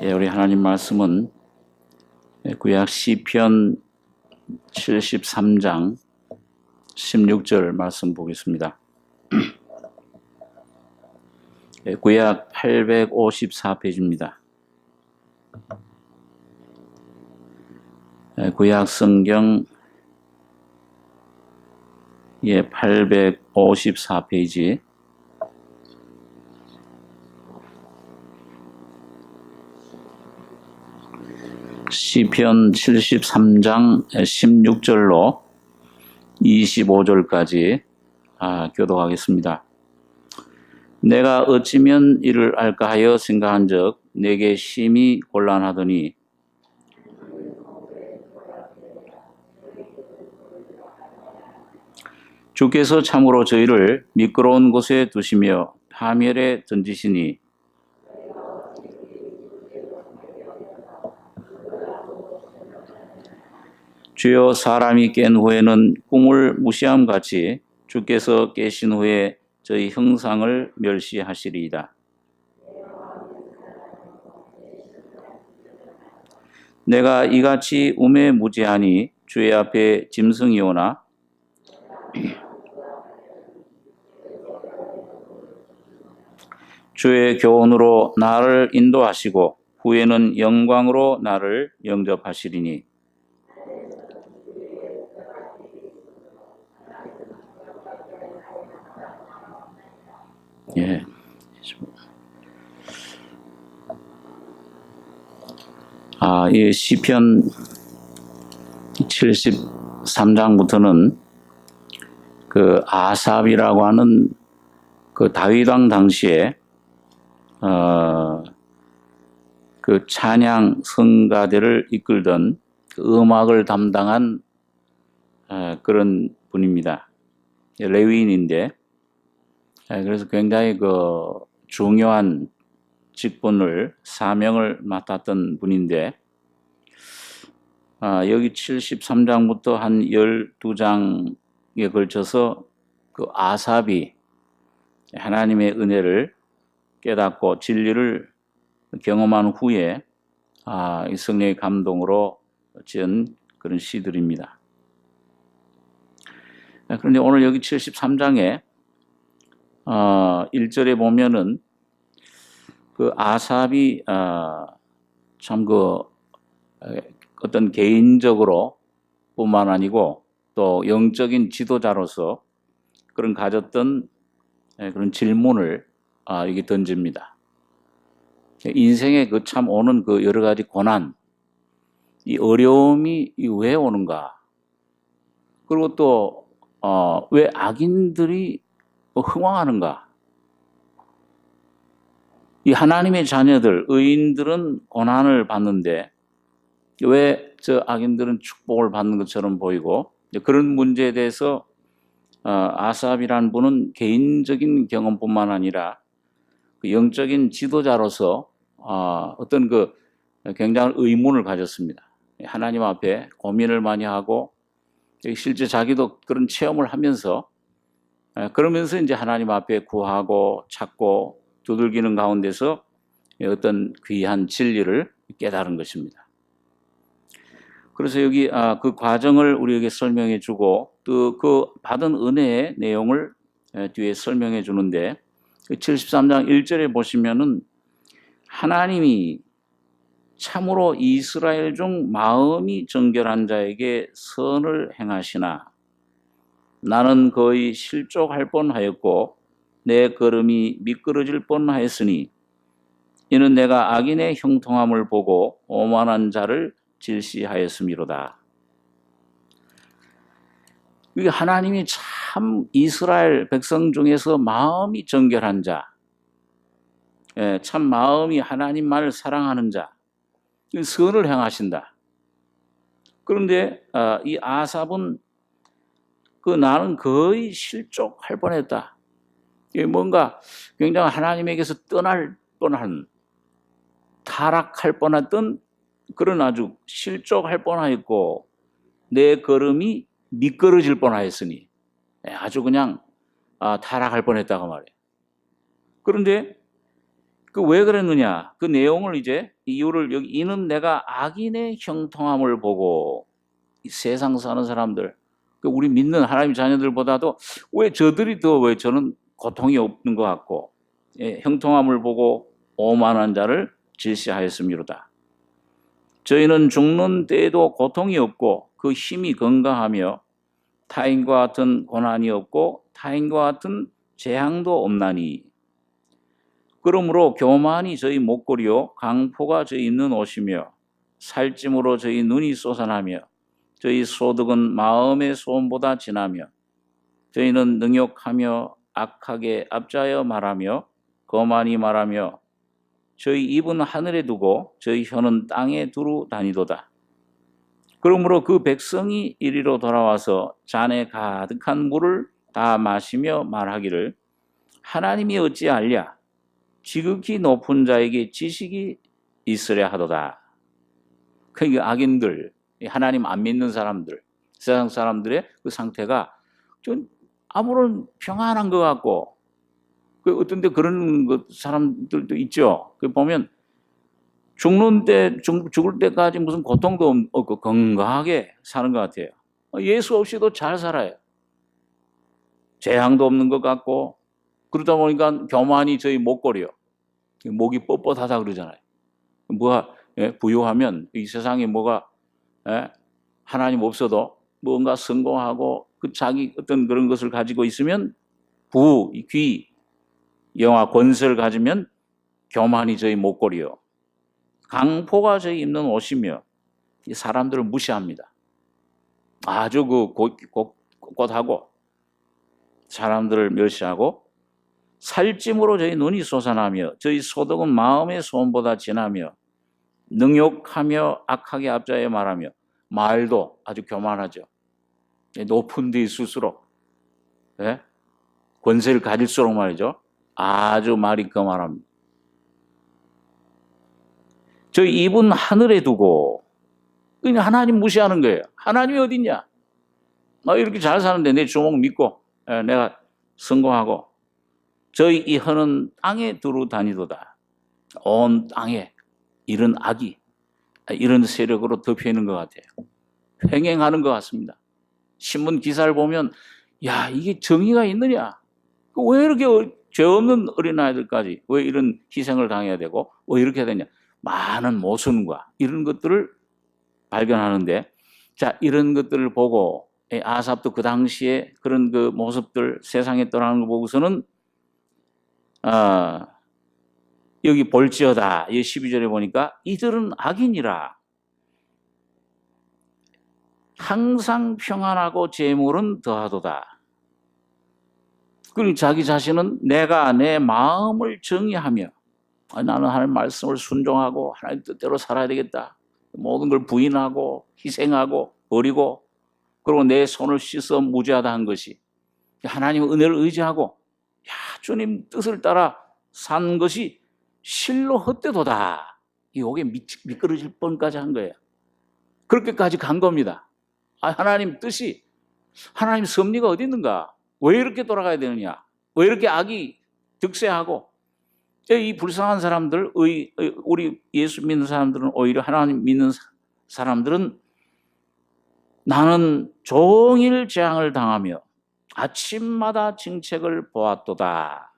우리 하나님 말씀은 구약 시편 73장 16절 말씀 보겠습니다. 구약 854페이지입니다. 구약 성경 854페이지 시편 73장 16절로 25절까지 교독하겠습니다. 내가 어찌면 이를 알까 하여 생각한 적 내게 심히 곤란하더니 주께서 참으로 저희를 미끄러운 곳에 두시며 파멸에 던지시니 주여 사람이 깬 후에는 꿈을 무시함같이 주께서 깨신 후에 저희 형상을 멸시하시리이다. 내가 이같이 우매무지하니 주의 앞에 짐승이 오나 주의 교훈으로 나를 인도하시고 후에는 영광으로 나를 영접하시리니 이 시편 73장부터는 그 아삽이라고 하는 그 다윗 왕 당시에 그 찬양 성가대를 이끌던 그 음악을 담당한 그런 분입니다. 레위인인데 그래서 굉장히 그 중요한 직분을 사명을 맡았던 분인데 여기 73장부터 한 12장에 걸쳐서 그 아삽이 하나님의 은혜를 깨닫고 진리를 경험한 후에 이 성령의 감동으로 지은 그런 시들입니다. 그런데 오늘 여기 73장에 1절에 보면은 그 아삽이 참 그 어떤 개인적으로 뿐만 아니고 또 영적인 지도자로서 그런 가졌던 그런 질문을 여기 던집니다. 인생에 그 참 오는 그 여러 가지 고난, 이 어려움이 왜 오는가? 그리고 또 왜 악인들이 흥왕하는가? 이 하나님의 자녀들, 의인들은 고난을 받는데 왜 저 악인들은 축복을 받는 것처럼 보이고 그런 문제에 대해서 아삽이라는 분은 개인적인 경험뿐만 아니라 그 영적인 지도자로서 어떤 그 굉장한 의문을 가졌습니다. 하나님 앞에 고민을 많이 하고 실제 자기도 그런 체험을 하면서 그러면서 이제 하나님 앞에 구하고 찾고 두들기는 가운데서 어떤 귀한 진리를 깨달은 것입니다. 그래서 여기 그 과정을 우리에게 설명해 주고 또 그 받은 은혜의 내용을 뒤에 설명해 주는데 73장 1절에 보시면은 하나님이 참으로 이스라엘 중 마음이 정결한 자에게 선을 행하시나 나는 거의 실족할 뻔하였고 내 걸음이 미끄러질 뻔하였으니 이는 내가 악인의 형통함을 보고 오만한 자를 질시하였음이로다. 이게 하나님이 참 이스라엘 백성 중에서 마음이 정결한 자, 참 마음이 하나님만을 사랑하는 자, 선을 행하신다. 그런데 이 아삽은 나는 거의 실족할 뻔했다. 뭔가 굉장히 하나님에게서 떠날 뻔한, 타락할 뻔했던 그런 아주 실족할 뻔하였고 내 걸음이 미끄러질 뻔하였으니 아주 그냥 타락할 뻔했다고 말해요. 그런데 그 왜 그랬느냐? 그 내용을 이제 이유를 여기 이는 내가 악인의 형통함을 보고 이 세상 사는 사람들, 그 우리 믿는 하나님 자녀들보다도 왜 저들이 더 왜 저는 고통이 없는 것 같고 형통함을 보고 오만한 자를 질시하였음이로다. 저희는 죽는 때에도 고통이 없고 그 힘이 건강하며 타인과 같은 고난이 없고 타인과 같은 재앙도 없나니 그러므로 교만이 저희 목걸이요 강포가 저희 입는 옷이며 살찜으로 저희 눈이 솟아나며 저희 소득은 마음의 소원보다 진하며 저희는 능욕하며 악하게 압자하여 말하며 거만히 말하며 저희 입은 하늘에 두고 저희 혀는 땅에 두루 다니도다. 그러므로 그 백성이 이리로 돌아와서 잔에 가득한 물을 다 마시며 말하기를 하나님이 어찌 알랴 지극히 높은 자에게 지식이 있으려 하도다. 그러니까 악인들, 하나님 안 믿는 사람들, 세상 사람들의 그 상태가 좀 아무런 평안한 것 같고 그 어떤 데 그런 사람들도 있죠. 그 보면 죽을 때까지 무슨 고통도 없고 건강하게 사는 것 같아요. 예수 없이도 잘 살아요. 재앙도 없는 것 같고 그러다 보니까 교만이 저희 목걸이요. 목이 뻣뻣하다 그러잖아요. 뭐가 부유하면 이 세상에 뭐가 하나님 없어도 뭔가 성공하고 그 자기 어떤 그런 것을 가지고 있으면 귀, 영화, 권세를 가지면 교만이 저희 목걸이요. 강포가 저희 입는 옷이며 사람들을 무시합니다. 아주 곧하고 사람들을 멸시하고 살찜으로 저희 눈이 솟아나며 저희 소득은 마음의 소원보다 진하며 능욕하며 악하게 압자해 말하며 말도 아주 교만하죠. 높은 데 있을수록 권세를 가질수록 말이죠. 아주 말이 거만합니다. 저희 입은 하늘에 두고 그냥 하나님 무시하는 거예요. 하나님이 어딨냐? 이렇게 잘 사는데 내 주먹 믿고 내가 성공하고 저희 이 혀는 땅에 두루 다니도다. 온 땅에 이런 악이 이런 세력으로 덮여 있는 것 같아요. 횡행하는 것 같습니다. 신문 기사를 보면 야 이게 정의가 있느냐? 왜 이렇게 죄 없는 어린아이들까지 왜 이런 희생을 당해야 되고 왜 이렇게 되냐? 많은 모순과 이런 것들을 발견하는데 자 이런 것들을 보고 아삽도 그 당시에 그런 그 모습들 세상에 떠나는 거 보고서는 여기 볼지어다 이 12절에 보니까 이들은 악인이라 항상 평안하고 재물은 더하도다. 그리고 자기 자신은 내가 내 마음을 정의하며 나는 하나님 말씀을 순종하고 하나님 뜻대로 살아야 되겠다. 모든 걸 부인하고 희생하고 버리고 그리고 내 손을 씻어 무죄하다 한 것이 하나님의 은혜를 의지하고 주님 뜻을 따라 산 것이 실로 헛되도다. 이게 미끄러질 뻔까지 한 거예요. 그렇게까지 간 겁니다. 하나님 뜻이 하나님 섭리가 어디 있는가? 왜 이렇게 돌아가야 되느냐? 왜 이렇게 악이 득세하고 이 불쌍한 사람들, 우리 예수 믿는 사람들은 오히려 하나님 믿는 사람들은 나는 종일 재앙을 당하며 아침마다 징책을 보았도다.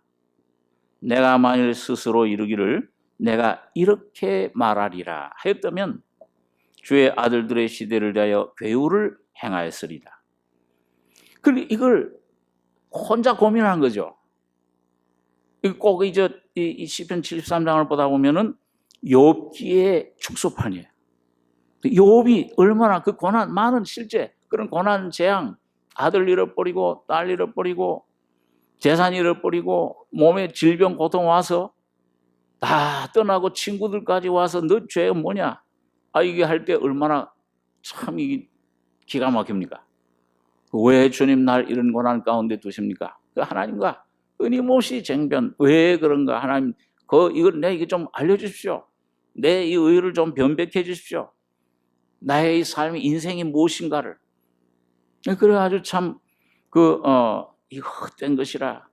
내가 만일 스스로 이르기를 내가 이렇게 말하리라 하였다면 주의 아들들의 시대를 대하여 괴우를 행하였으리다. 그리고 이걸 혼자 고민한 거죠. 꼭 이 시편 73장을 보다 보면은 욥기의 축소판이에요. 욥이 얼마나 그 고난 많은 실제 그런 고난 재앙 아들 잃어버리고 딸 잃어버리고 재산 잃어버리고 몸에 질병 고통 와서 다 떠나고 친구들까지 와서 너 죄가 뭐냐? 이게 할 때 얼마나 참 이게 기가 막힙니까? 왜 주님 날 이런 고난 가운데 두십니까? 그 하나님과 끊임없이 쟁변. 왜 그런가? 하나님, 이걸 내게 좀 알려주십시오. 내 이 의를 좀 변백해 주십시오. 나의 이 삶의 인생이 무엇인가를. 그래가지고 참, 이거 헛된 것이라.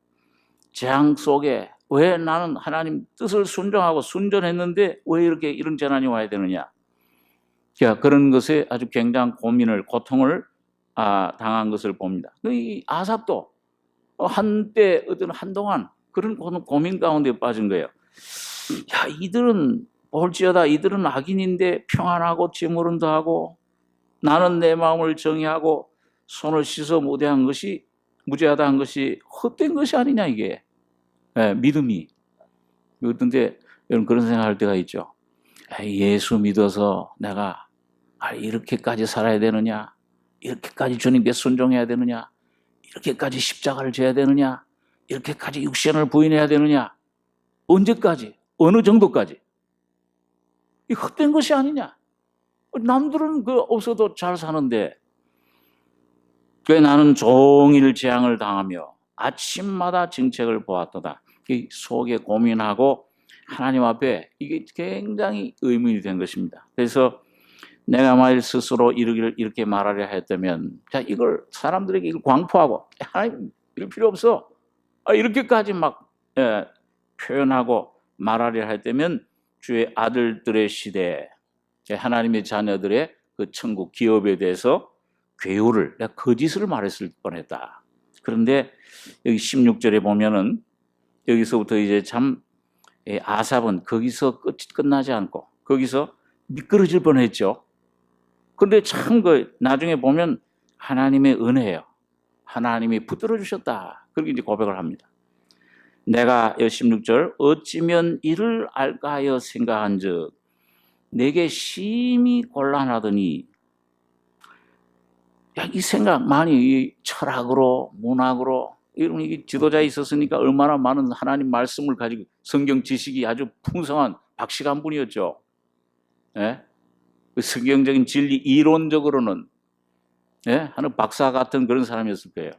재앙 속에 왜 나는 하나님 뜻을 순종하고 순전했는데 왜 이렇게 이런 재난이 와야 되느냐. 그런 것에 아주 굉장한 고민을, 고통을 당한 것을 봅니다. 이 아삽도 한때 한동안 그런 고민 가운데 빠진 거예요. 야, 이들은 볼지어다 이들은 악인인데 평안하고 지무름도 하고 나는 내 마음을 정의하고 손을 씻어 무죄하다 한 것이 헛된 것이 아니냐 이게. 믿음이. 그런데 여러분 그런 생각할 때가 있죠. 예수 믿어서 내가 이렇게까지 살아야 되느냐, 이렇게까지 주님께 순종해야 되느냐, 이렇게까지 십자가를 져야 되느냐, 이렇게까지 육신을 부인해야 되느냐, 언제까지, 어느 정도까지. 이 헛된 것이 아니냐. 남들은 없어도 잘 사는데 왜 나는 종일 재앙을 당하며 아침마다 정책을 보았도다. 속에 고민하고 하나님 앞에 이게 굉장히 의문이 된 것입니다. 그래서 내가 만일 스스로 이렇게 말하려 했다면, 자, 이걸 사람들에게 이걸 광포하고, 하나님, 이럴 필요 없어. 이렇게까지 막 표현하고 말하려 했다면, 주의 아들들의 시대에 하나님의 자녀들의 그 천국 기업에 대해서 괴우를, 내가 거짓을 말했을 뻔했다. 그런데 여기 16절에 보면은, 여기서부터 이제 참, 아삽은 거기서 끝나지 않고, 거기서 미끄러질 뻔했죠. 그런데 참 나중에 보면 하나님의 은혜예요. 하나님이 붙들어 주셨다. 그렇게 이제 고백을 합니다. 내가 16절 어찌면 이를 알까 하여 생각한즉 내게 심히 곤란하더니, 이 생각 많이 철학으로 문학으로 이런 지도자에 있었으니까 얼마나 많은 하나님 말씀을 가지고 성경 지식이 아주 풍성한 박식한 분이었죠. 예? 성경적인 진리 이론적으로는 하는 박사 같은 그런 사람이었을 거예요.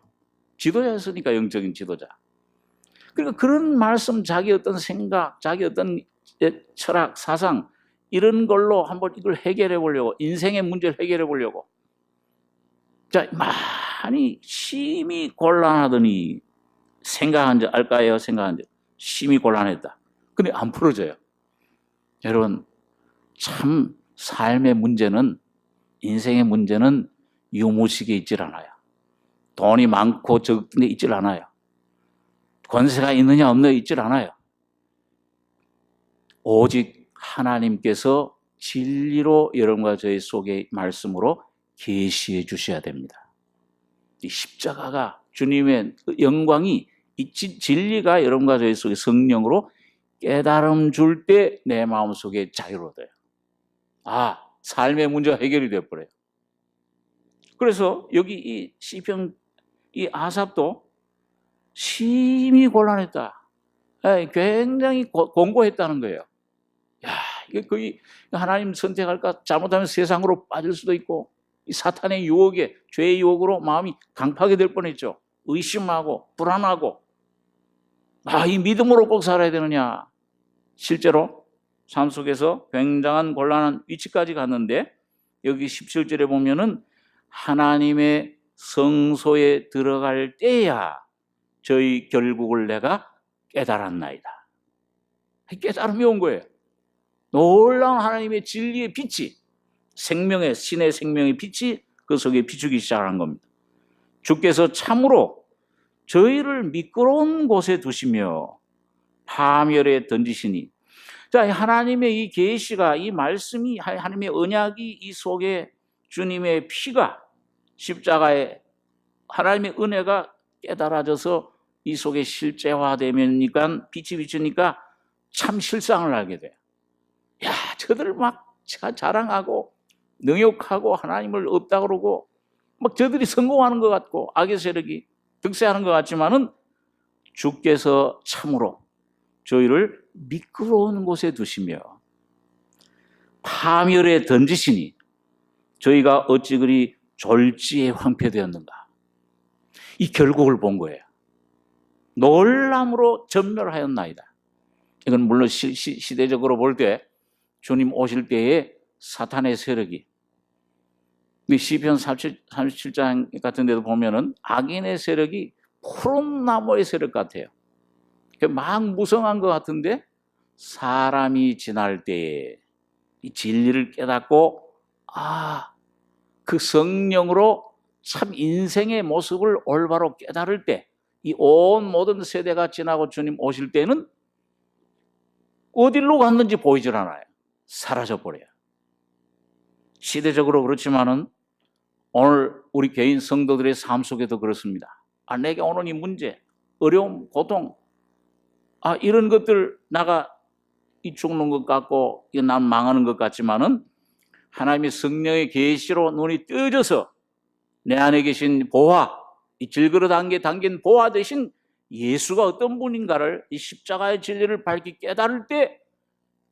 지도자였으니까, 영적인 지도자. 그러니까 그런 말씀, 자기 어떤 생각, 자기 어떤 철학, 사상 이런 걸로 한번 이걸 해결해 보려고, 인생의 문제를 해결해 보려고, 자, 많이 심히 곤란하더니 생각한즉 알까요? 생각한즉 심히 곤란했다. 근데 안 풀어져요. 여러분, 참 삶의 문제는, 인생의 문제는 유무식에 있질 않아요. 돈이 많고 적은데 있질 않아요. 권세가 있느냐 없느냐 있질 않아요. 오직 하나님께서 진리로 여러분과 저희 속에 말씀으로 계시해 주셔야 됩니다. 이 십자가가, 주님의 영광이, 이 진리가 여러분과 저희 속에 성령으로 깨달음 줄 때 내 마음속에 자유로 얻어요. 삶의 문제가 해결이 되어버려요. 그래서 여기 이 시편, 이 아삽도 심히 곤란했다. 굉장히 공고했다는 거예요. 이게 거의 하나님 선택할까? 잘못하면 세상으로 빠질 수도 있고, 이 사탄의 유혹에, 죄의 유혹으로 마음이 강팍이 될 뻔했죠. 의심하고, 불안하고, 이 믿음으로 꼭 살아야 되느냐. 실제로 삶 속에서 굉장한 곤란한 위치까지 갔는데, 여기 17절에 보면은 하나님의 성소에 들어갈 때야 저희 결국을 내가 깨달았나이다. 깨달음이 온 거예요. 놀라운 하나님의 진리의 빛이, 생명의, 신의 생명의 빛이 그 속에 비추기 시작한 겁니다. 주께서 참으로 저희를 미끄러운 곳에 두시며 파멸에 던지시니, 자, 하나님의 이 계시가, 이 말씀이, 하나님의 언약이 이 속에 주님의 피가 십자가에 하나님의 은혜가 깨달아져서 이 속에 실제화되면니까, 빛이 비추니까 참 실상을 알게 돼요. 저들 막 자랑하고 능욕하고 하나님을 없다 그러고 막 저들이 성공하는 것 같고 악의 세력이 득세하는 것 같지만은 주께서 참으로 저희를 미끄러운 곳에 두시며 파멸에 던지시니 저희가 어찌 그리 졸지에 황폐되었는가. 이 결국을 본 거예요. 놀람으로 전멸하였나이다. 이건 물론 시대적으로 볼 때 주님 오실 때에 사탄의 세력이, 시편 37장 같은 데도 보면은 악인의 세력이 푸른 나무의 세력 같아요. 막 무성한 것 같은데 사람이 지날 때에 이 진리를 깨닫고 그 성령으로 참 인생의 모습을 올바로 깨달을 때, 이 온 모든 세대가 지나고 주님 오실 때는 어디로 갔는지 보이질 않아요. 사라져버려요. 시대적으로 그렇지만은 오늘 우리 개인 성도들의 삶 속에도 그렇습니다. 내게 오는 이 문제, 어려움, 고통, 이런 것들 나가 이 죽는 것 같고 난 망하는 것 같지만은 하나님의 성령의 계시로 눈이 뜨져서 내 안에 계신 보화, 이 질그릇 담긴 보화 대신 예수가 어떤 분인가를, 이 십자가의 진리를 밝히 깨달을 때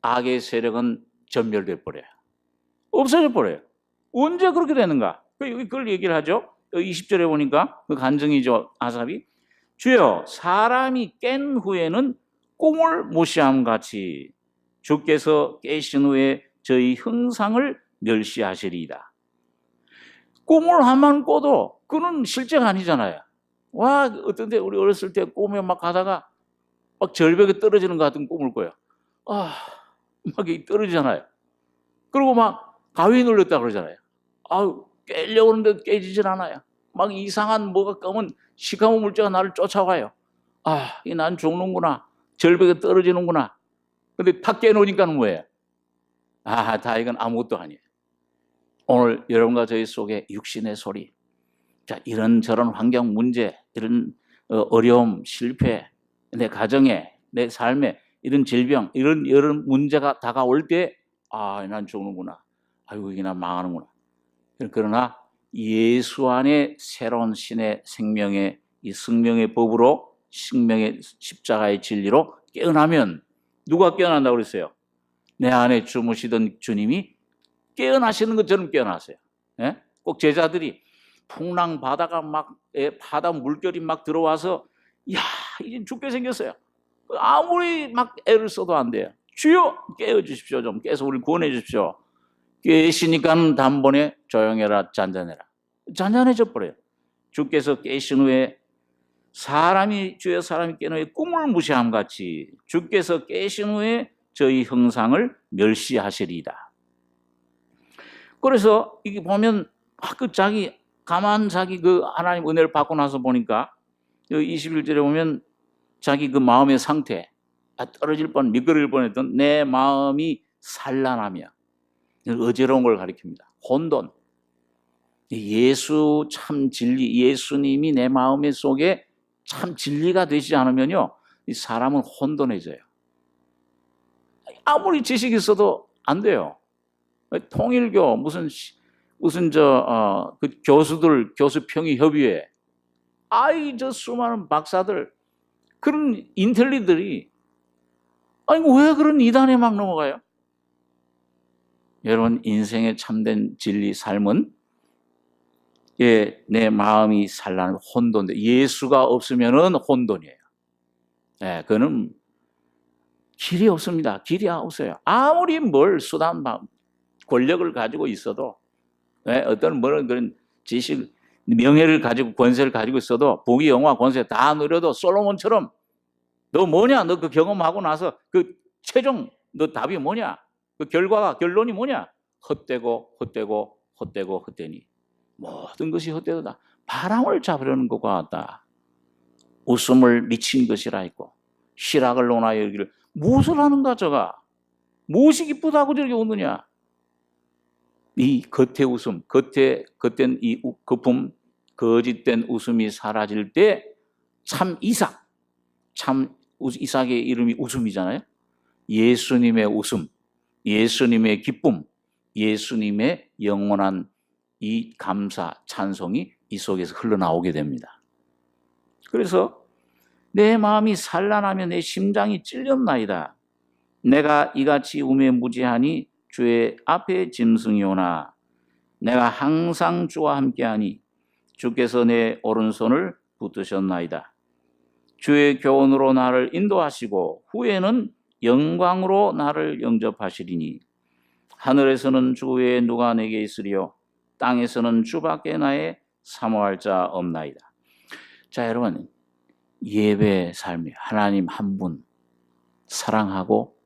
악의 세력은 전멸돼 버려요. 없어져 버려요. 언제 그렇게 되는가? 그걸 얘기를 하죠. 20절에 보니까 그 간증이죠. 아삽이, 주여 사람이 깬 후에는 꿈을 무시함 같이 주께서 깨신 후에 저희 형상을 멸시하시리이다. 꿈을 한번 꿔도 그는 실제가 아니잖아요. 어떤데 우리 어렸을 때 꿈에 막 가다가 막 절벽에 떨어지는 것 같은 꿈을 꿔요. 막 떨어지잖아요. 그리고 막 가위에 눌렸다 그러잖아요. 깨려고 하는데 깨지질 않아요. 막 이상한 뭐가 검은 시커먼 물체가 나를 쫓아와요. 난 죽는구나. 절벽에 떨어지는구나. 근데 탁 깨놓으니까는 뭐예요? 다 이건 아무것도 아니에요. 오늘 여러분과 저희 속에 육신의 소리, 이런저런 환경 문제, 이런 어려움, 실패, 내 가정에, 내 삶에 이런 질병, 이런 문제가 다가올 때 난 죽는구나. 이게 난 망하는구나. 그러나 예수 안에 새로운 신의 생명의 이 생명의 법으로, 생명의 십자가의 진리로 깨어나면, 누가 깨어난다고 그랬어요? 내 안에 주무시던 주님이 깨어나시는 것처럼 깨어나세요. 꼭 제자들이 풍랑 바다가 바다 물결이 막 들어와서 이제 죽게 생겼어요. 아무리 막 애를 써도 안 돼요. 주여 깨어주십시오. 좀 깨서 우리를 구원해 주십시오. 깨시니까는 단번에 조용해라, 잔잔해라. 잔잔해져 버려요. 주께서 깨신 후에 주의 사람이 깨는 후에 꿈을 무시함 같이 주께서 깨신 후에 저희 형상을 멸시하시리이다. 그래서 이게 보면 자기 그 하나님 은혜를 받고 나서 보니까 21절에 보면 자기 그 마음의 상태, 떨어질 뻔 미끄러질 뻔했던 내 마음이 산란하며, 어지러운 걸 가리킵니다. 혼돈. 예수 참 진리, 예수님이 내 마음 속에 참 진리가 되지 않으면요, 이 사람은 혼돈해져요. 아무리 지식이 있어도 안 돼요. 통일교 무슨 그 교수평의협의회, 저 수많은 박사들, 그런 인텔리들이 왜 그런 이단에 막 넘어가요? 여러분, 인생의 참된 진리 삶은 내 마음이 산란하는 혼돈돼. 예수가 없으면은 혼돈이에요. 그거는 길이 없습니다. 길이 없어요. 아무리 수단, 권력을 가지고 있어도, 어떤 그런 지식, 명예를 가지고 권세를 가지고 있어도, 부귀 영화 권세 다 누려도 솔로몬처럼 너 뭐냐? 너 그 경험하고 나서 그 최종 너 답이 뭐냐? 그 결론이 뭐냐? 헛되고 헛되니 모든 것이 헛되도다. 바람을 잡으려는 것과 같다. 웃음을 미친 것이라 했고, 실학을 논하여 여기를 무엇을 하는가 저가? 무엇이 기쁘다고 저렇게 웃느냐? 이 겉의 웃음, 겉된 이 거품, 거짓된 웃음이 사라질 때 참 이삭의 이름이 웃음이잖아요. 예수님의 웃음, 예수님의 기쁨, 예수님의 영원한 이 감사, 찬송이 이 속에서 흘러나오게 됩니다. 그래서 내 마음이 산란하며 내 심장이 찔렸나이다. 내가 이같이 우매무지하니 주의 앞에 짐승이오나 내가 항상 주와 함께하니 주께서 내 오른손을 붙드셨나이다. 주의 교훈으로 나를 인도하시고 후에는 영광으로 나를 영접하시리니 하늘에서는 주 외에 누가 내게 있으리요 땅에서는 주밖에 나의 사모할 자 없나이다. 자, 여러분, 예배 삶이 하나님 한 분 사랑하고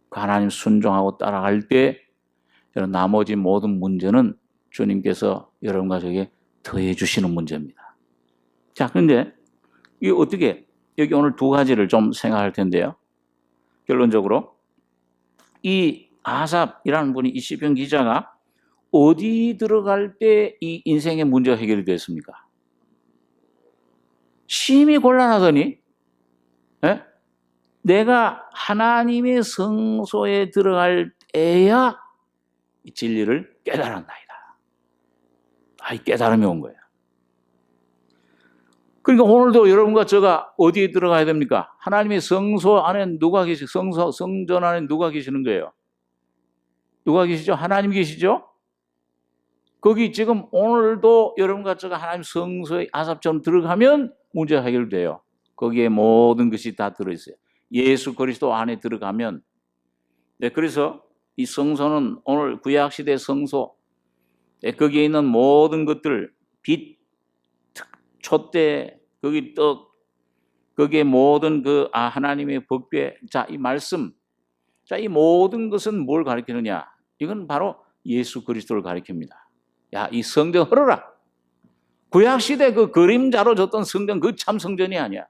그 하나님 순종하고 따라갈 때 나머지 모든 문제는 주님께서 여러분과 저에게 더해 주시는 문제입니다. 자, 그런데 이게 어떻게 여기 오늘 두 가지를 좀 생각할 텐데요. 결론적으로 이 아삽이라는 분이 이 시편 기자가 어디 들어갈 때 이 인생의 문제가 해결이 됐습니까? 심히 곤란하더니 내가 하나님의 성소에 들어갈 때야 이 진리를 깨달았나이다. 이 깨달음이 온 거예요. 그러니까 오늘도 여러분과 제가 어디에 들어가야 됩니까? 하나님의 성소 안에 누가 성전 안에 누가 계시는 거예요? 누가 계시죠? 하나님 계시죠? 거기 지금 오늘도 여러분과 제가 하나님 성소에 아삽처럼 들어가면 문제가 해결돼요. 거기에 모든 것이 다 들어있어요. 예수 그리스도 안에 들어가면. 네, 그래서 이 성소는 오늘 구약시대 성소, 거기에 있는 모든 것들, 빛, 촛대, 거기 떡, 거기에 모든 하나님의 법궤, 자, 이 말씀, 자, 이 모든 것은 뭘 가리키느냐? 이건 바로 예수 그리스도를 가리킵니다. 야, 이 성전 헐어라. 구약시대 그 그림자로 줬던 성전, 그 참 성전이 아니야.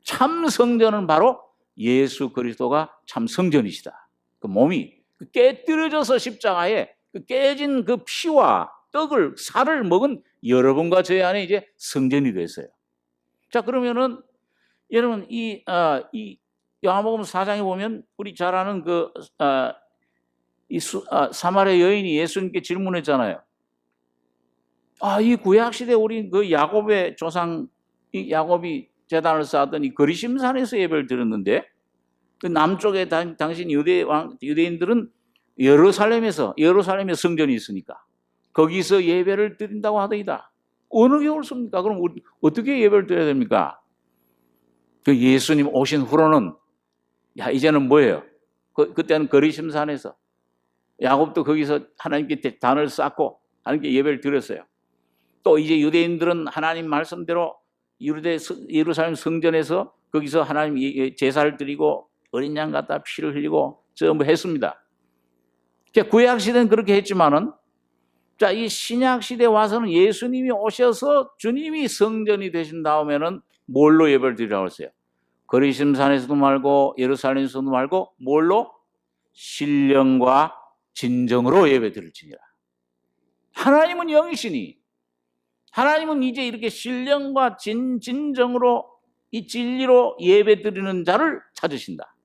참 성전은 바로 예수 그리스도가 참 성전이시다. 그 몸이 깨뜨려져서 십자가에 깨진 그 피와 떡을, 살을 먹은 여러분과 저희 안에 이제 성전이 됐어요. 자, 그러면은 여러분 이 요한복음 4장에 보면 우리 잘 아는 사마리아 여인이 예수님께 질문했잖아요. 이 구약시대 우리 그 야곱의 조상, 이 야곱이 제단을 쌓았던 이 거리심산에서 예배를 드렸는데, 그 남쪽에 당신 유대인들은 예루살렘에 성전이 있으니까 거기서 예배를 드린다고 하더이다. 어느 게 옳습니까? 그럼 어떻게 예배를 드려야 됩니까? 그 예수님 오신 후로는 이제는 뭐예요? 그때는 거리심산에서 야곱도 거기서 하나님께 단을 쌓고 하나님께 예배를 드렸어요. 또 이제 유대인들은 하나님 말씀대로 예루살렘 성전에서 거기서 하나님 제사를 드리고 어린 양 갖다 피를 흘리고 전부 했습니다. 구약 시대는 그렇게 했지만은, 자, 이 신약 시대 와서는 예수님이 오셔서 주님이 성전이 되신 다음에는 뭘로 예배를 드리라고 했어요? 거리심산에서도 말고 예루살렘에서도 말고 뭘로? 신령과 진정으로 예배 드릴지니라. 하나님은 영이시니 하나님은 이제 이렇게 신령과 진정으로 이 진리로 예배 드리는 자를 찾으신다.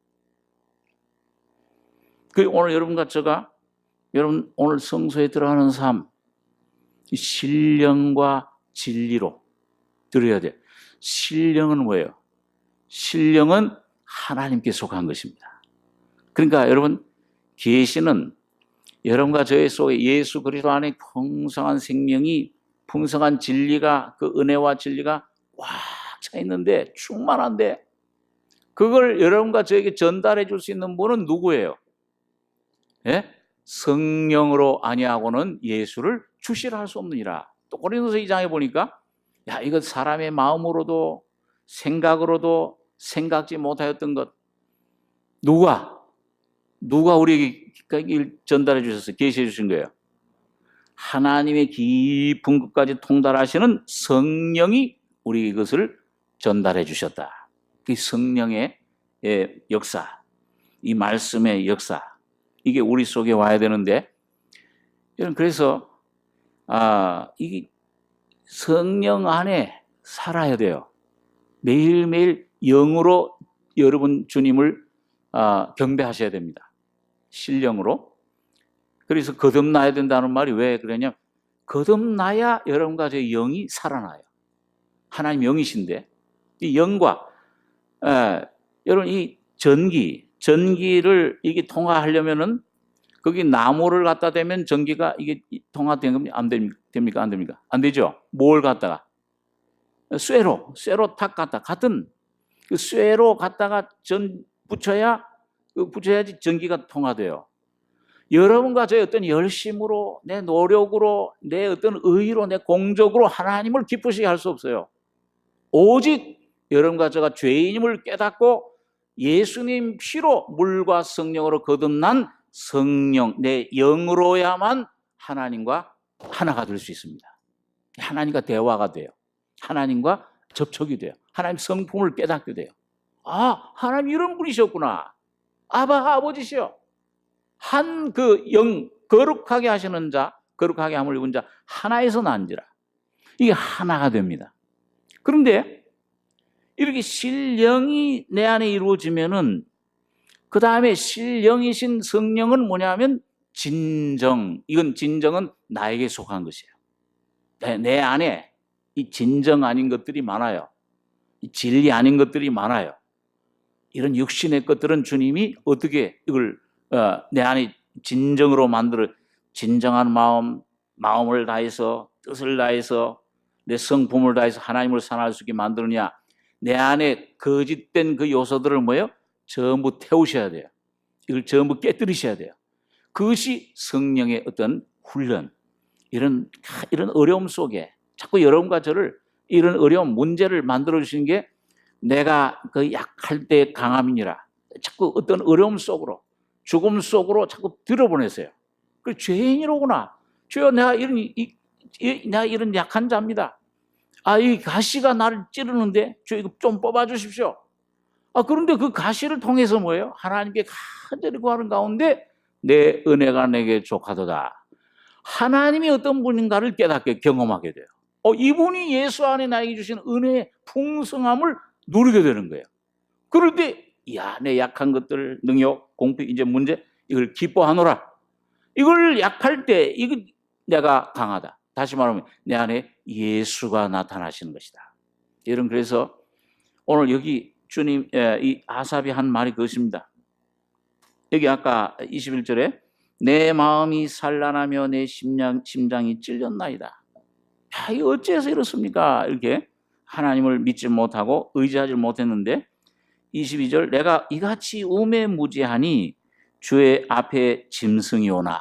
오늘 여러분과 제가 여러분 오늘 성소에 들어가는 삶, 이 신령과 진리로 드려야 돼요. 신령은 뭐예요? 신령은 하나님께 속한 것입니다. 그러니까 여러분 계시는 여러분과 저의 속에 예수 그리스도 안에 풍성한 생명이, 풍성한 진리가, 그 은혜와 진리가 꽉 차 있는데, 충만한데, 그걸 여러분과 저에게 전달해 줄 수 있는 분은 누구예요? 성령으로 아니하고는 예수를 주시라 할 수 없느니라. 또 고린도서 2장에 보니까 이거 사람의 마음으로도 생각으로도 생각지 못하였던 것, 누가 우리에게 전달해 주셔서 계시해 주신 거예요? 하나님의 깊은 것까지 통달하시는 성령이 우리 이것을 전달해 주셨다. 이 성령의 역사, 이 말씀의 역사, 이게 우리 속에 와야 되는데, 그래서 이 성령 안에 살아야 돼요. 매일매일 영으로 여러분 주님을 경배하셔야 됩니다. 신령으로. 그래서 거듭나야 된다는 말이 왜 그러냐? 거듭나야 여러분과 제 영이 살아나요. 하나님 영이신데 이 영과 여러분 이 전기를 이게 통화하려면은 거기 나무를 갖다 대면 전기가 이게 통화된 겁니까? 안 됩니까? 안 됩니까? 안 되죠. 뭘 갖다가 쇠로 탁 갖다 같은 그 쇠로 갖다가 붙여야지 전기가 통화돼요. 여러분과 저의 어떤 열심으로, 내 노력으로, 내 어떤 의의로, 내 공적으로 하나님을 기쁘시게 할 수 없어요. 오직 여러분과 제가 죄인임을 깨닫고 예수님 피로 물과 성령으로 거듭난 성령, 내 영으로야만 하나님과 하나가 될 수 있습니다. 하나님과 대화가 돼요. 하나님과 접촉이 돼요. 하나님 성품을 깨닫게 돼요. 아, 하나님 이런 분이셨구나. 아바 아버지시여. 한 그 영, 거룩하게 하시는 자, 거룩하게 함을 입은 자 하나에서 난지라. 이게 하나가 됩니다. 그런데 이렇게 실령이 내 안에 이루어지면은 그 다음에 실령이신 성령은 뭐냐면 진정. 이건 진정은 나에게 속한 것이에요. 내 안에 이 진정 아닌 것들이 많아요. 이 진리 아닌 것들이 많아요. 이런 육신의 것들은 주님이 어떻게 이걸 내 안에 진정으로 만들어, 진정한 마음을 다해서, 뜻을 다해서, 내 성품을 다해서 하나님을 사랑할 수 있게 만드느냐. 내 안에 거짓된 그 요소들을 전부 태우셔야 돼요. 이걸 전부 깨뜨리셔야 돼요. 그것이 성령의 어떤 훈련. 이런 어려움 속에 자꾸 여러분과 저를 이런 어려운 문제를 만들어 주시는 게 내가 그 약할 때 강함이니라. 자꾸 어떤 어려움 속으로, 죽음 속으로 자꾸 들어보내세요. 그 죄인이로구나. 주여, 내가 이런 약한 자입니다. 아, 이 가시가 나를 찌르는데 주여 이거 좀 뽑아 주십시오. 아, 그런데 그 가시를 통해서 하나님께 간절히 구하는 가운데 내 은혜가 내게 족하도다. 하나님이 어떤 분인가를 깨닫게 경험하게 돼요. 이분이 예수 안에 나에게 주신 은혜의 풍성함을 누리게 되는 거예요. 그럴 때, 내 약한 것들, 능욕, 공평, 이제 문제, 이걸 기뻐하노라. 이걸 약할 때, 이거 내가 강하다. 다시 말하면, 내 안에 예수가 나타나시는 것이다. 여러분, 그래서 오늘 여기 주님, 이 아삽이 한 말이 그것입니다. 여기 아까 21절에, 내 마음이 산란하며 내 심장이 찔렸나이다. 이거 어째서 이렇습니까? 이렇게 하나님을 믿지 못하고 의지하지 못했는데 22절 내가 이같이 우매무지하니 주의 앞에 짐승이 오나.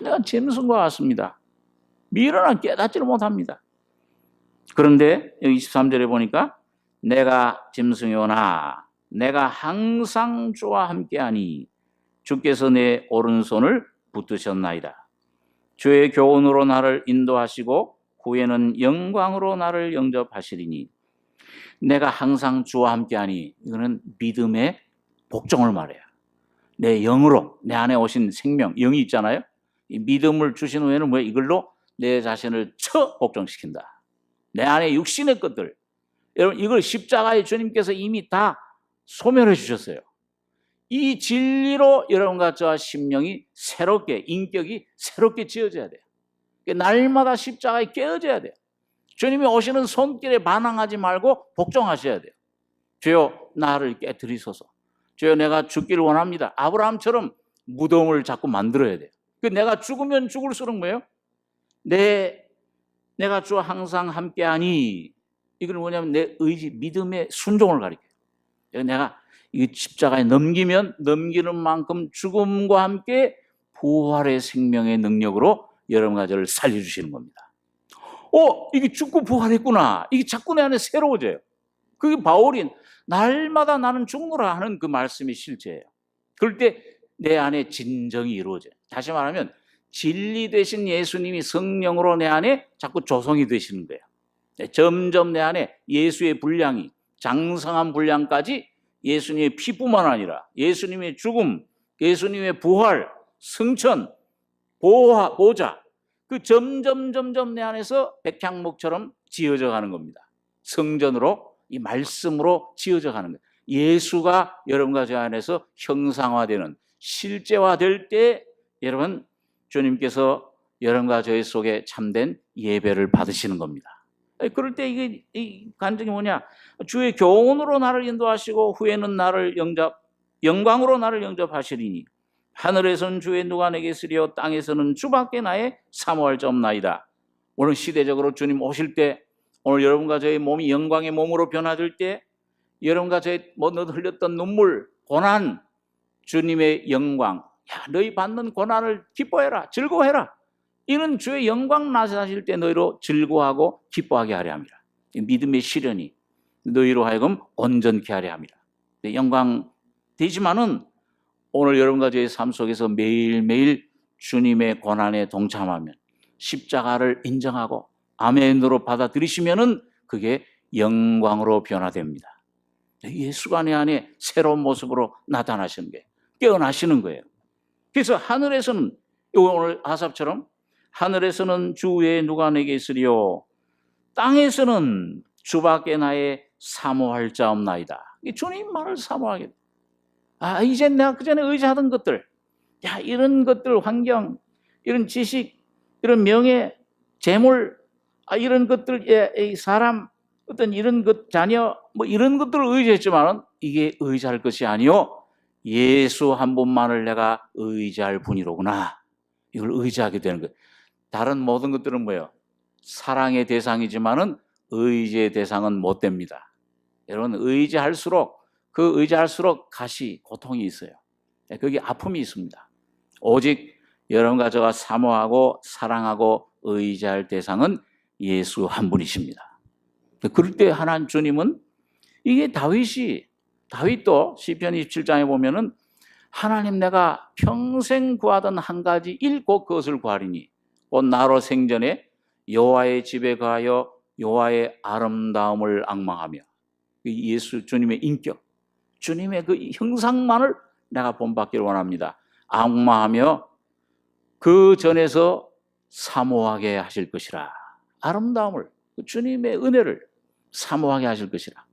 내가 짐승과 같습니다. 미련한 깨닫지를 못합니다. 그런데 여기 23절에 보니까 내가 짐승이 오나 내가 항상 주와 함께하니 주께서 내 오른손을 붙드셨나이다. 주의 교훈으로 나를 인도하시고 후에는 영광으로 나를 영접하시리니. 내가 항상 주와 함께하니 이거는 믿음의 복종을 말해요. 내 영으로 내 안에 오신 생명, 영이 있잖아요. 이 믿음을 주신 후에는 이걸로 내 자신을 복종시킨다. 내 안에 육신의 것들. 여러분, 이걸 십자가에 주님께서 이미 다 소멸해 주셨어요. 이 진리로 여러분과 저와 심령이 새롭게, 인격이 새롭게 지어져야 돼요. 날마다 십자가에 깨어져야 돼요. 주님이 오시는 손길에 반항하지 말고 복종하셔야 돼요. 주여, 나를 깨뜨리소서. 주여, 내가 죽기를 원합니다. 아브라함처럼 무덤을 자꾸 만들어야 돼요. 내가 죽으면 죽을수록 내가 주와 항상 함께하니, 이건 뭐냐면 내 의지, 믿음의 순종을 가리켜요. 내가 이 십자가에 넘기는 만큼 죽음과 함께 부활의 생명의 능력으로 여러분과 저를 살려주시는 겁니다. 이게 죽고 부활했구나. 이게 자꾸 내 안에 새로워져요. 그게 바울이 날마다 나는 죽노라 하는 그 말씀이 실제예요. 그럴 때 내 안에 진정이 이루어져요. 다시 말하면 진리 되신 예수님이 성령으로 내 안에 자꾸 조성이 되시는 거예요. 점점 내 안에 예수의 분량이, 장성한 분량까지 예수님의 피뿐만 아니라 예수님의 죽음, 예수님의 부활, 승천, 보좌, 그 점점 내 안에서 백향목처럼 지어져 가는 겁니다. 성전으로, 이 말씀으로 지어져 가는 거예요. 예수가 여러분과 저 안에서 형상화되는, 실제화될 때 여러분, 주님께서 여러분과 저희 속에 참된 예배를 받으시는 겁니다. 그럴 때 이 간증이 뭐냐? 주의 교훈으로 나를 인도하시고 후에는 영광으로 나를 영접하시리니 하늘에서는 주의 누가 내게 있으리요 땅에서는 주밖에 나의 사모할 자 없나이다. 오늘 시대적으로 주님 오실 때, 오늘 여러분과 저의 몸이 영광의 몸으로 변화될 때, 여러분과 저의 흘렸던 눈물, 고난, 주님의 영광, 너희 받는 고난을 기뻐해라, 즐거워해라. 이는 주의 영광 나타나실 때 너희로 즐거워하고 기뻐하게 하려 합니다. 믿음의 시련이, 너희로 하여금 온전케 하려 함이라. 영광 되지만은 오늘 여러분과 저의 삶 속에서 매일매일 주님의 고난에 동참하면 십자가를 인정하고 아멘으로 받아들이시면은 그게 영광으로 변화됩니다. 예수가 내 안에 새로운 모습으로 나타나시는 거예요. 깨어나시는 거예요. 그래서 하늘에서는 오늘 아삽처럼 하늘에서는 주 외에 누가 내게 있으리요 땅에서는 주밖에 나의 사모할 자 없나이다. 주님만을 사모하게. 이제 내가 그전에 의지하던 것들, 이런 것들, 환경, 이런 지식, 이런 명예, 재물, 이런 것들, 사람, 어떤 이런 것, 자녀, 이런 것들을 의지했지만은 이게 의지할 것이 아니요 예수 한 분만을 내가 의지할 분이로구나. 이걸 의지하게 되는 거예요. 다른 모든 것들은 뭐예요? 사랑의 대상이지만은 의지의 대상은 못 됩니다. 여러분 의지할수록 가시, 고통이 있어요. 거기 아픔이 있습니다. 오직 여러분과 저가 사모하고 사랑하고 의지할 대상은 예수 한 분이십니다. 그럴 때 하나님 주님은 이게 다윗도 시편 27장에 보면은 하나님 내가 평생 구하던 한 가지 곧 그것을 구하리니 곧 나로 생전에 여호와의 집에 가하여 여호와의 아름다움을 앙망하며 예수 주님의 인격, 주님의 그 형상만을 내가 본받기를 원합니다. 앙망하며 그 전에서 사모하게 하실 것이라. 아름다움을, 주님의 은혜를 사모하게 하실 것이라.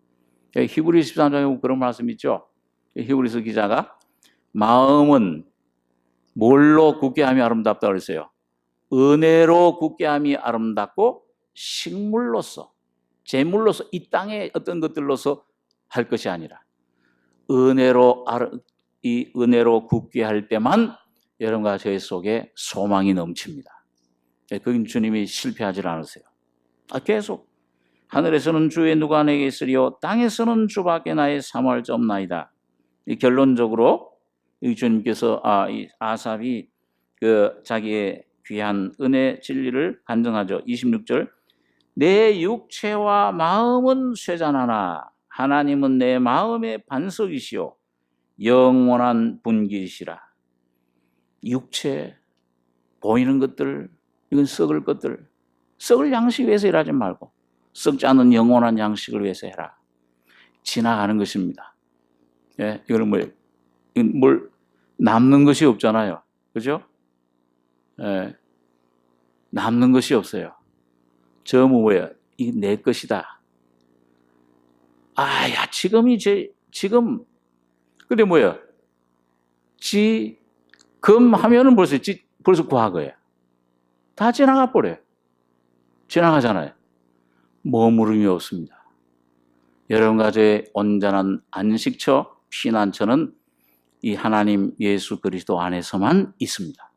히브리서 13장에 그런 말씀 있죠. 히브리서 기자가 마음은 뭘로 굳게 함이 아름답다고 그랬어요. 은혜로 굳게 함이 아름답고 식물로서, 재물로서, 이 땅의 어떤 것들로서 할 것이 아니라 이 은혜로 굳게 할 때만 여러분과 저희 속에 소망이 넘칩니다. 그건 주님이 실패하지 않으세요. 계속 하늘에서는 주의 누가 내게 있으리요 땅에서는 주밖에 나의 사모할 자 없나이다. 결론적으로 이 주님께서 이 아삽이 그 자기의 귀한 은혜 진리를 간증하죠. 26절 내 육체와 마음은 쇠잔하나 하나님은 내 마음의 반석이시요 영원한 분기이시라. 육체, 보이는 것들, 이건 썩을 것들, 썩을 양식 위해서 일하지 말고 썩지 않은 영원한 양식을 위해서 해라. 지나가는 것입니다. 이거는 뭘 남는 것이 없잖아요. 그죠? 남는 것이 없어요. 저 뭐예요? 이게 내 것이다. 지금 근데 뭐예요? 지금 하면은 벌써 과거예요. 다 지나가 버려요. 지나가잖아요. 머무름이 없습니다. 여러분과 저의 온전한 안식처, 피난처는 이 하나님 예수 그리스도 안에서만 있습니다.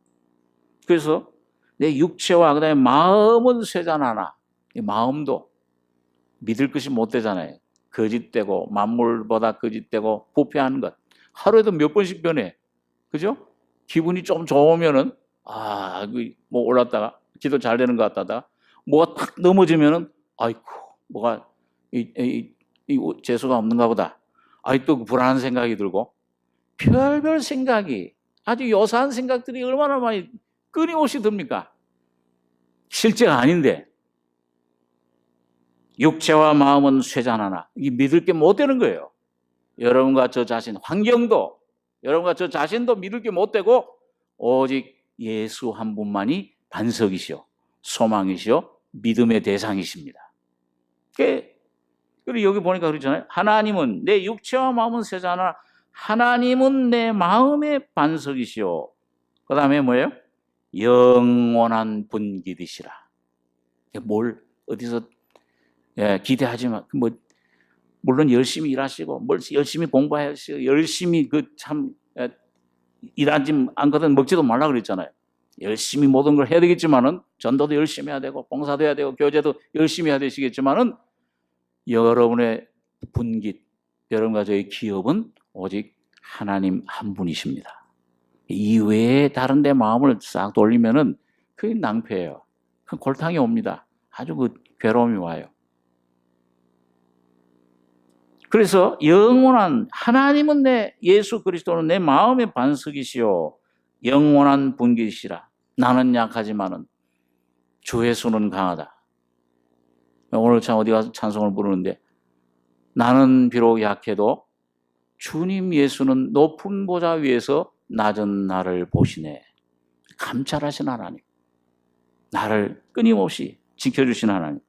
그래서 내 육체와 그다음에 마음은 쇠잔하나 이 마음도 믿을 것이 못 되잖아요. 거짓되고 만물보다 거짓되고 부패하는 것. 하루에도 몇 번씩 변해. 그죠? 기분이 좀 좋으면은 올랐다가 기도 잘 되는 것 같다가 뭐가 탁 넘어지면은 뭐가 재수가 없는가 보다. 또 불안한 생각이 들고 별별 생각이 아주 요사한 생각들이 얼마나 많이 끊임없이 듭니까? 실제가 아닌데 육체와 마음은 쇠잔하나 이 믿을 게 못 되는 거예요. 여러분과 저 자신, 환경도 여러분과 저 자신도 믿을 게 못 되고 오직 예수 한 분만이 반석이시오, 소망이시오, 믿음의 대상이십니다. 그리고 여기 보니까 그러잖아요. 하나님은 내 육체와 마음은 쇠잔하나 하나님은 내 마음의 반석이시오. 그 다음에 뭐예요? 영원한 분기이시라. 뭘 어디서 기대하지 마. 물론 열심히 일하시고, 열심히 공부하시고, 열심히 일하지 않거든 먹지도 말라 그랬잖아요. 열심히 모든 걸 해야 되겠지만은 전도도 열심히 해야 되고, 봉사도 해야 되고, 교제도 열심히 해야 되시겠지만은 여러분의 분깃, 여러분과 저의 기업은 오직 하나님 한 분이십니다. 이외에 다른 데 마음을 싹 돌리면은 그게 낭패예요. 그 골탕이 옵니다. 아주 괴로움이 와요. 그래서 영원한 하나님은 예수 그리스도는 내 마음의 반석이시요 영원한 분기시라. 나는 약하지만은 주의 손은 강하다. 오늘 참 어디 가서 찬송을 부르는데 나는 비록 약해도 주님 예수는 높은 보좌 위에서 낮은 나를 보시네. 감찰하신 하나님. 나를 끊임없이 지켜주신 하나님.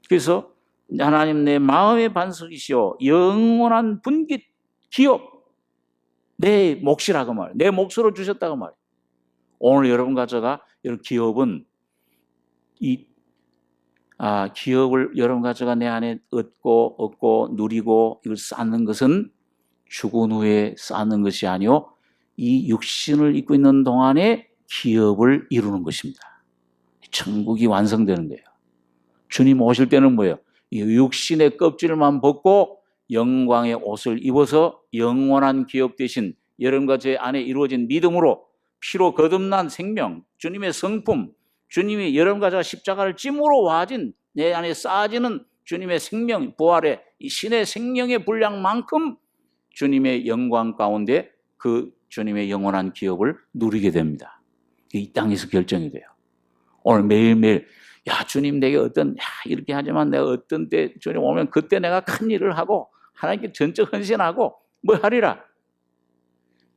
그래서 하나님 내 마음의 반석이시오 영원한 분깃 기업 내 몫이라고 말이에요. 내 몫으로 주셨다고 말이에요. 오늘 여러분과 제가 이런 기업은 기업을 여러분과 제가 내 안에 얻고 누리고 이걸 쌓는 것은 죽은 후에 쌓는 것이 아니요 이 육신을 입고 있는 동안에 기업을 이루는 것입니다. 천국이 완성되는 거예요. 주님 오실 때는 뭐예요? 이 육신의 껍질만 벗고 영광의 옷을 입어서 영원한 기업 대신 여러분과 제 안에 이루어진 믿음으로 피로 거듭난 생명, 주님의 성품, 주님이 여러분과 제가 십자가를 찜으로 와진 내 안에 쌓아지는 주님의 생명, 부활의 이 신의 생명의 분량만큼 주님의 영광 가운데 그 주님의 영원한 기업을 누리게 됩니다. 이 땅에서 결정이 돼요. 오늘 매일매일 주님 내게 이렇게 하지만 내가 어떤 때 주님 오면 그때 내가 큰 일을 하고 하나님께 전적 헌신하고 뭐 하리라.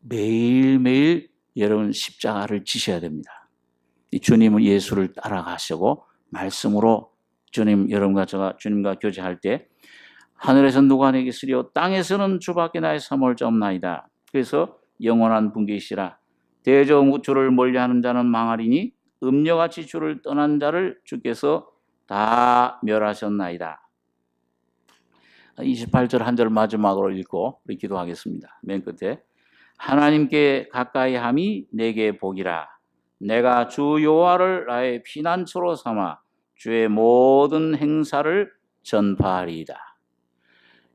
매일매일 여러분 십자가를 지셔야 됩니다. 이 주님은 예수를 따라가시고 말씀으로 주님 여러분과 제가 주님과 교제할 때 하늘에서 누가 내게 쓰리오 땅에서는 주밖에 나의 사모할 자 없나이다. 그래서 영원한 분계시라. 대저 주를 멀리하는 자는 망하리니 음녀같이 주를 떠난 자를 주께서 다 멸하셨나이다. 28절 한 절 마지막으로 읽고 우리 기도하겠습니다. 맨 끝에 하나님께 가까이 함이 내게 복이라. 내가 주 여호와를 나의 피난처로 삼아 주의 모든 행사를 전파하리이다.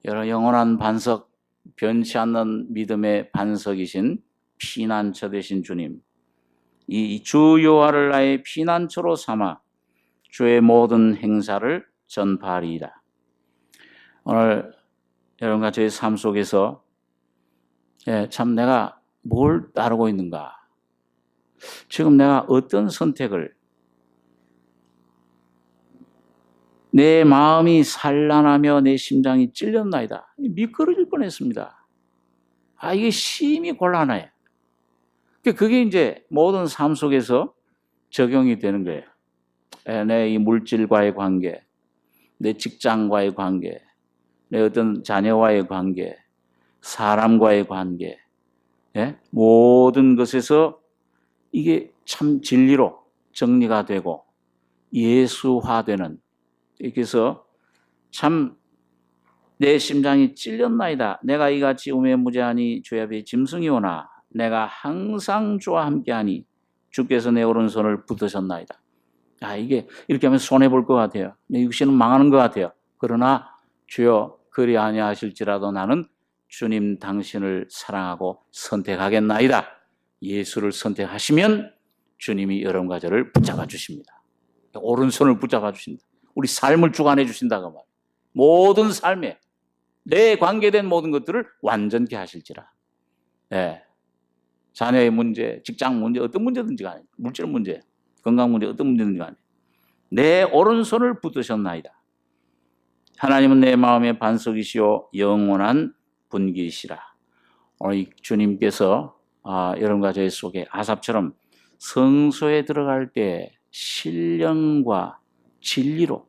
여러 영원한 반석, 변치 않는 믿음의 반석이신 피난처 되신 주님, 이 주 여호와를 나의 피난처로 삼아 주의 모든 행사를 전파하리이다. 오늘 여러분과 저의 삶 속에서 참 내가 뭘 따르고 있는가? 지금 내가 어떤 선택을 내 마음이 산란하며 내 심장이 찔렸나이다. 미끄러질 뻔했습니다. 이게 심히 곤란해요. 그게 이제 모든 삶 속에서 적용이 되는 거예요. 내 이 물질과의 관계, 내 직장과의 관계, 내 어떤 자녀와의 관계, 사람과의 관계, 모든 것에서 이게 참 진리로 정리가 되고 예수화되는, 그래서 참 내 심장이 찔렸나이다. 내가 이같이 우매 무죄하니 주 앞에 짐승이 오나 내가 항상 주와 함께하니 주께서 내 오른손을 붙드셨나이다. 이게 이렇게 하면 손해볼 것 같아요. 내 육신은 망하는 것 같아요. 그러나 주여 그리 아니하실지라도 나는 주님 당신을 사랑하고 선택하겠나이다. 예수를 선택하시면 주님이 여러분과 저를 붙잡아 주십니다. 오른손을 붙잡아 주신다. 우리 삶을 주관해 주신다고 말이에요. 모든 삶에 내 관계된 모든 것들을 완전케 하실지라. 자녀의 문제, 직장 문제, 어떤 문제든지 간에, 물질 문제, 건강 문제, 어떤 문제든지 간에 내 오른손을 붙드셨나이다. 하나님은 내 마음의 반석이시오 영원한 분기시라. 오늘 주님께서 여러분과 저희 속에 아삽처럼 성소에 들어갈 때 신령과 진리로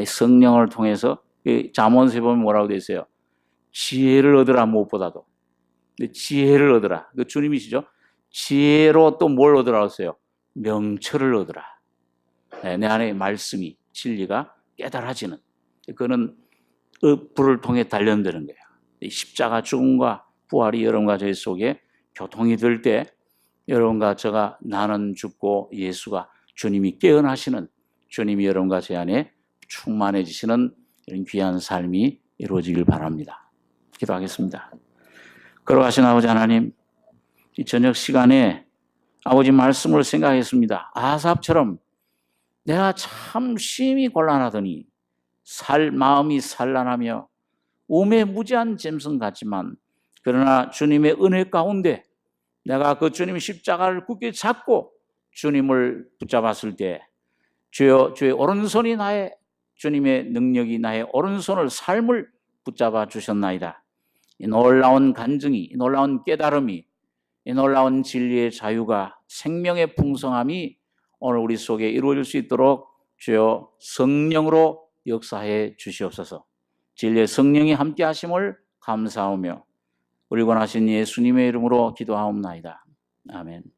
성령을 통해서 잠언서에 보면 뭐라고 되어 있어요? 지혜를 얻으라. 무엇보다도 지혜를 얻으라. 그 주님이시죠. 지혜로 또 뭘 얻으라 했어요? 명철을 얻으라. 내 안에 말씀이 진리가 깨달아지는, 그거는 불을 통해 단련되는 거예요. 십자가 죽음과 부활이 여러분과 저희 속에 교통이 될 때 여러분과 제가 나는 죽고 예수가 주님이 깨어나시는, 주님이 여러분과 제 안에 충만해지시는 이런 귀한 삶이 이루어지길 바랍니다. 기도하겠습니다. 걸어가신 아버지 하나님, 이 저녁 시간에 아버지 말씀을 생각했습니다. 아삽처럼 내가 참 심히 곤란하더니 마음이 산란하며 우매무지한 짐승 같지만 그러나 주님의 은혜 가운데 내가 그 주님의 십자가를 굳게 잡고 주님을 붙잡았을 때 주여 주의 오른손이 나의 주님의 능력이 나의 오른손을 삶을 붙잡아 주셨나이다. 이 놀라운 간증이, 이 놀라운 깨달음이, 이 놀라운 진리의 자유가, 생명의 풍성함이 오늘 우리 속에 이루어질 수 있도록 주여 성령으로 역사해 주시옵소서. 진리의 성령이 함께 하심을 감사하며 우리 권하신 예수님의 이름으로 기도하옵나이다. 아멘.